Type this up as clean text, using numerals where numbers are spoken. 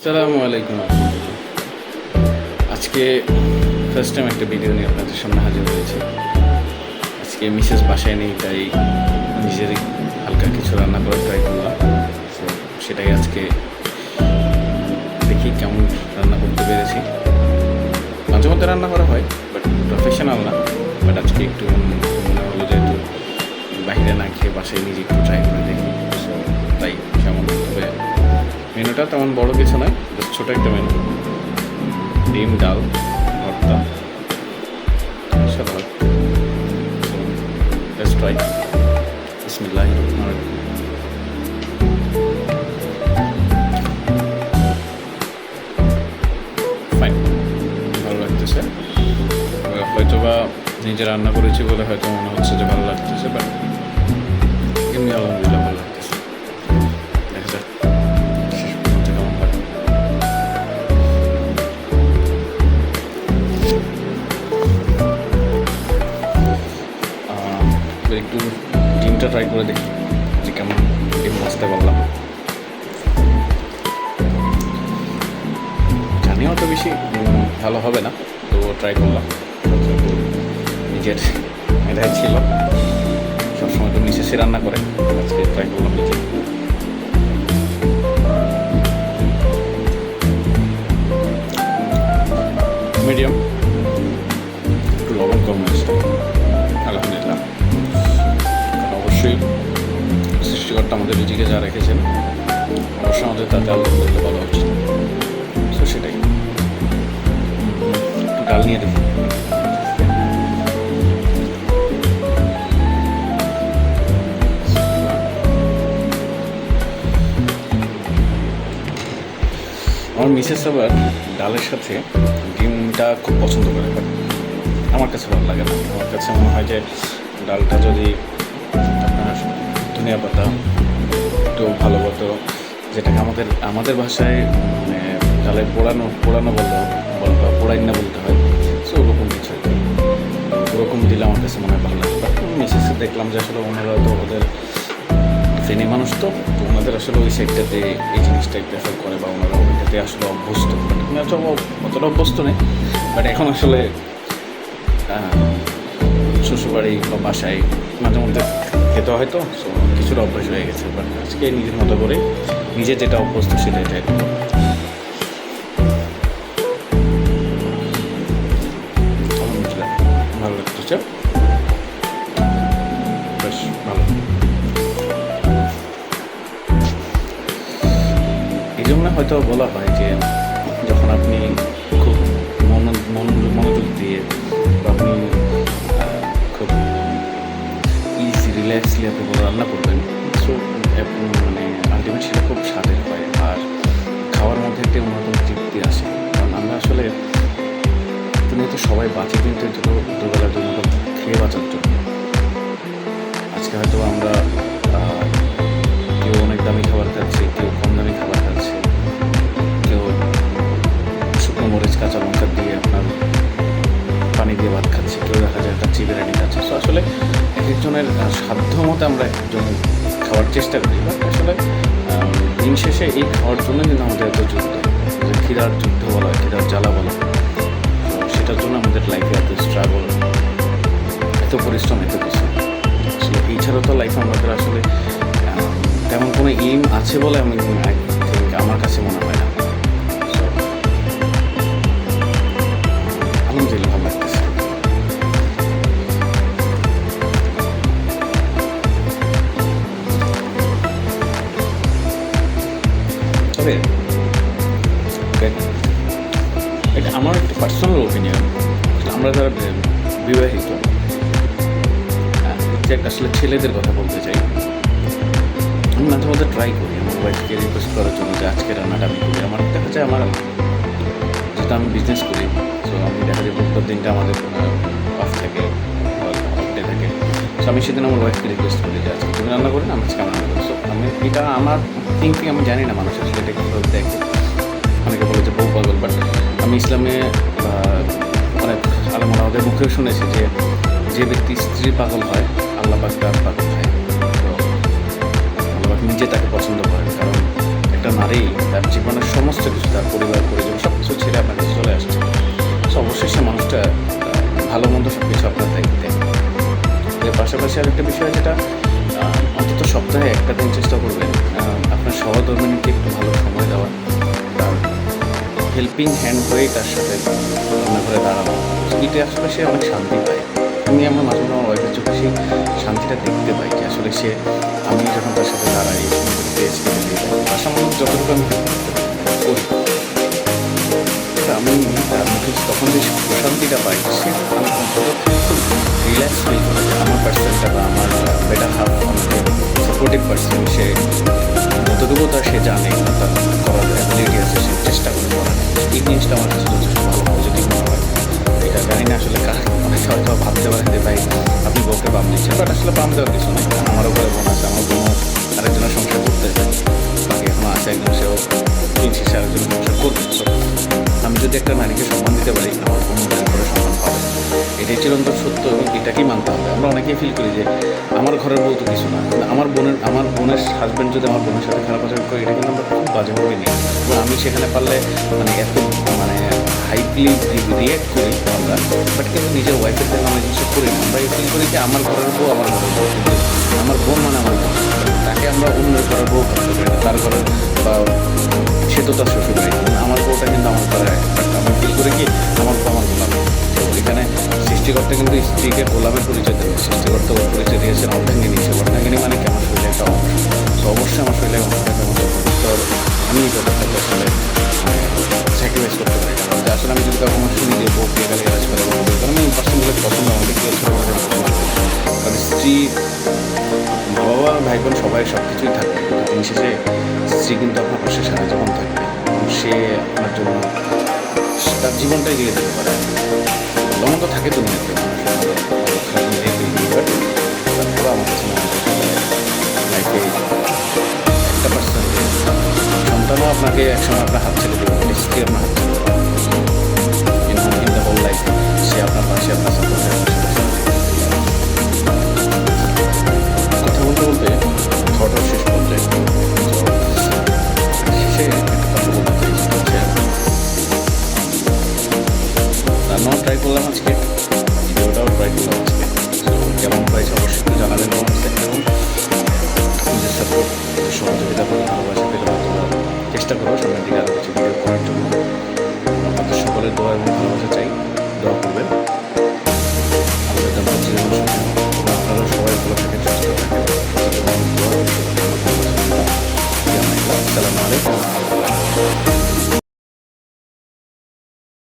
আসসালামু আলাইকুম রহমতুল্লাহ। আজকে ফার্স্ট টাইম একটা ভিডিও নিয়ে আপনাদের সামনে হাজির হয়েছে। আজকে মিসেস বাসায় নেই, তাই নিজেরই হালকা কিছু রান্না করার ট্রাই করলাম। তো সেটাই আজকে দেখি কেমন রান্না করতে পেরেছি। মাঝে মধ্যে রান্না করা হয়, বাট প্রফেশনাল না। বাট আজকে একটু মনে হলো যেহেতু বাইরে না খেয়ে বাসায় নিজে একটু ট্রাই করে দেখি। সো তাই কেমন তবে মেনুটা তেমন বড় কিছু নয়, জাস্ট ছোটো একটা মেনু। ডিম, ডাল, ভর্তা, সালাদ। Let's try. বিসমিল্লাহির রহমানির রহিম। ফাইন, ভালো লাগতেছে। হয়তো বা নিজে রান্না করেছি বলে হয়তো মনে হচ্ছে যে ভালো লাগতেছে, বাট এমনি আলহামদুলিল্লাহ ভালো লাগতেছে। দেখা যাক শেষ পর্যন্ত কেমন হয়। একটু ডিমটা ট্রাই করে দেখি যে কেমন ডিম ভাজতে পারলাম। জানিও তো বেশি ভালো হবে না, তো ট্রাই করলাম। নিজের এটাই ছিল, সবসময় তো মিসেসে রান্না করে, আজকে ট্রাই করলাম নিজে। মিডিয়াম, একটু লবণ কম হয়েছে, আলহামদুলিল্লাহ। অবশ্যই সৃষ্টিকর্তা আমাদের রিজিকে যা রেখেছেন, অবশ্যই আমাদের তাতে আলহামদুলিল্লাহ ভালো হচ্ছে। তো সেটাই, একটু ডাল নিয়ে দেখি। আমার মিসেস আবার ডালের সাথে ডিমটা খুব পছন্দ করে, বাট আমার কাছে ভালো লাগে না। আমার কাছে মনে হয় যে ডালটা যদি আপনার ধনিয়া পাতা একটু ভালো মতো, যেটাকে আমাদের ভাষায় মানে ডালে পোড়ানো পোড়াই না বলতে হয়, সো ওরকম কিছু ওরকম দিলে আমার কাছে মনে হয় ভালো লাগে। বাট মিসেসে দেখলাম যে আসলে ওনারা তো ওদের ফেনি মানুষ, তো ওনাদের আসলে ওই সাইডটাতে এই জিনিসটা প্রেফার করে, বা ওনারা ওইটাতে আসলে অভ্যস্ত। অতটা অভ্যস্ত নেই, বাট এখন আসলে শ্বশুরবাড়ি বা বাসায় মাঝে মধ্যে খেতে হয়তো, সো কিছুটা অভ্যাস হয়ে গেছে। বাট আজকে নিজের মতো করে নিজে যেটা অভ্যস্ত সেটা ট্রাই করবো। আলহামদুলিল্লাহ ভালো লাগতেছে, বেশ ভালো। এই জন্য হয়তো বলা হয় যে যখন আপনি খুব মনোযোগ দিয়ে বা আপনি খুব ইজি রিল্যাক্সলি আপনি রান্না করবেন, সো মানে আলটিমেট সেটা খুব স্বাদের হয়, আর খাওয়ার মধ্যে একটা অন্যতম তৃপ্তি আসে। কারণ আমরা আসলে দুনিয়াতে সবাই বাঁচি কিন্তু দুবেলা দুমুঠো খেয়ে বাঁচার জন্য। আজকে হয়তো আমরা কেউ অনেক দামি খাবার খাচ্ছে, কেউ কম দামি খাবার খাচ্ছে, কেউ শুকনো মরিচ কাঁচা লঙ্কা দিয়ে আপনার পানি দিয়ে ভাত খাচ্ছে, কেউ দেখা যায় একটা বিরিয়ানি খাচ্ছে। সো আসলে এক একজনের সাধ্য মতো আমরা একজন খাওয়ার চেষ্টা করি, বাট আসলে দিন শেষে এই খাওয়ার জন্য কিন্তু আমাদের এত যুদ্ধ, খিদার যুদ্ধ বলা হয়, খিদার জ্বালা বলা হয়। তো সেটার জন্য আমাদের লাইফে এত স্ট্রাগল, এত পরিশ্রম, এত কিছু। আসলে এছাড়াও তো লাইফে আমাদের আসলে তেমন কোনো এইম আছে বলে আমি আমার কাছে মনে হয় না। আলহামদুলিল্লাহ ভালো লাগতেছে। তবে এটা আমার একটা পার্সোনাল ওপিনিয়ন। আমরা যারা বিবাহিত, আসলে ছেলেদের কথা বলতে চাই, আমি মাঝে মধ্যে ট্রাই করি আমার ওয়াইফকে রিকোয়েস্ট করার জন্য যে আজকে রান্নাটা আমি করি। আমার দেখা যায় যেহেতু আমি বিজনেস করি, সো আমি দেখা যায় প্রত্যেক দিনটা আমাদের অফ থাকে, অফ ডে থাকে। সো আমি সেদিন আমার ওয়াইফকে রিকোয়েস্ট করি যে আজকে তুমি রান্না করি না, আমি আজকে রান্না করি। সো এটা আমার থিঙ্কিং, আমি জানি না মানুষ আসলে এটা কীভাবে দেখে। অনেকে বলে যে বউ পাগল, বাট আমি ইসলামে অনেক আলেমাদের মুখেও শুনেছি যে যে ব্যক্তি স্ত্রী পাগল হয়, আল্লাহ পাক তার পাগল হয়। তো আল্লাহ পাক নিজে তাকে পছন্দ করেন, কারণ একটা নারী তার জীবনের সমস্ত কিছু তার সবশেষে আরেকটা বিষয় যেটা অন্তত সপ্তাহে একটা দিন চেষ্টা করবেন আপনার সহধর্মিণীকে একটু ভালো সময় দেওয়া, তার হেল্পিং হ্যান্ড হয়েই তার সাথে রান্নাঘরে দাঁড়ানো। এতে আসলে সে অনেক শান্তি পায়। আমি আমার মাঝে মাঝে আমার ওয়াইফের চোখে সেই শান্তিটা দেখতে পাই যে আসলে সে, আমি যখন তার সাথে দাঁড়াই পেজ কেটে দিয়ে যাই আশামূলক যতটুকু আমি করি, আমি তার মুখে তখন যে প্রশান্তিটা পাই, সে আমি অন্তত খুব রিল্যাক্স ফিল করে যে আমার পার্সনটা বা আমার বেটার হাফ আমাকে সাপোর্টিভ পার্সন, সে যতটুকু তার সে জানে বা তার করার অ্যাবিলিটি আছে সে চেষ্টা করে করার। এই জিনিসটা আমার কাছে যথেষ্ট ভালো পজিটিভ মনে হয়। এটা জানি না আসলে কার, অনেকে হয়তো ভাবতে পারেন যে ভাই আপনি বউকে বাম দিচ্ছেন, বাট আসলে বাম দেওয়ার কিছু নেই। আমারও ঘরে বোন আছে, আমার বোনও আরেকজনের সংসার করতে যায়, বাকি এখনও আছে একজন, সেও দিন শেষে আরেকজনের সংসার করবে। আমি যদি একটা নারীকে সম্মান দিতে পারি, আমার বোন ঘরে সম্মান পাবে, এটাই চিরন্তন সত্য এবং এটাকেই মানতে হবে। আমরা অনেকেই ফিল করি যে আমার ঘরের বউ তো কিছু না, কিন্তু আমার বোনের হাজব্যান্ড যদি আমার বোনের সাথে খারাপ আচরণ করে, এটা কিন্তু আমরা খুব বাজেভাবে নিই এবং আমি সেখানে পারলে মানে এত মানে হাইপলি রিয়েক্ট করি আমরা, বাট কিন্তু নিজের ওয়াইফের জন্য আমরা জিনিসটা করি না। আমরা ফিল করি যে আমার ঘরের বউ আমার ঘরের বউ, কিন্তু আমার বোন মানে আমার বোন, তাকে আমরা অন্যের ঘরের বউ ভাবতে পারি না। তার ঘরের বা সে তো তার শ্বশুর বাড়ি, আমার বউটা কিন্তু আমার ঘরে, আমি ফিল করি কি আমার বউ আমার গোলাম। তো এখানে সৃষ্টিকর্তা কিন্তু স্ত্রীকে গোলামের পরিচয় দেবে, সৃষ্টিকর্তা ওর পরিচয় দিয়েছেন অর্ধাঙ্গিনী। সে অর্ধাঙ্গিনী মানে কি আমার শরীরে একটা অংশ। তো অবশ্যই আমার শরীরে অংশটাকে আমার যথেষ্ট আমি এই ব্যাপারটাকে আসলে স্যাক্রিফাইস করতে পারি। কারণ যে আসলে আমি যদি কখনো শুনি যে বউ কে গালি গালাজ করে, কারণ আমি পার্সোনালি পছন্দ, আমাকে কেউ ছোটো কারণ স্ত্রী, মা বাবা ভাই বোন সবাই সব কিছুই থাকবে, দিন শেষে স্ত্রী কিন্তু আপনার পাশে সারা জীবন থাকবে এবং সে আপনার জন্য তার জীবনটাই দিয়ে দিতে পারে। ভালো মতো থাকে দুনিয়াতে তারপরে আমার কাছে মনে হয় লাইফে একটা পার্সেন্ট সন্তানও আপনাকে একসময় আপনার হাত ছেড়ে দেবে, স্ত্রী আপনার হাত ছেড়ে দেবে, ইন দ্য হোল লাইফ সে আপনার পাশে আপনার সাথে কথা বলতে বলতে ঘটনার শেষ পর্যায়ে শেষে একটা কথা বলতে চাই, রান্নাও ট্রাই করলাম আজকে,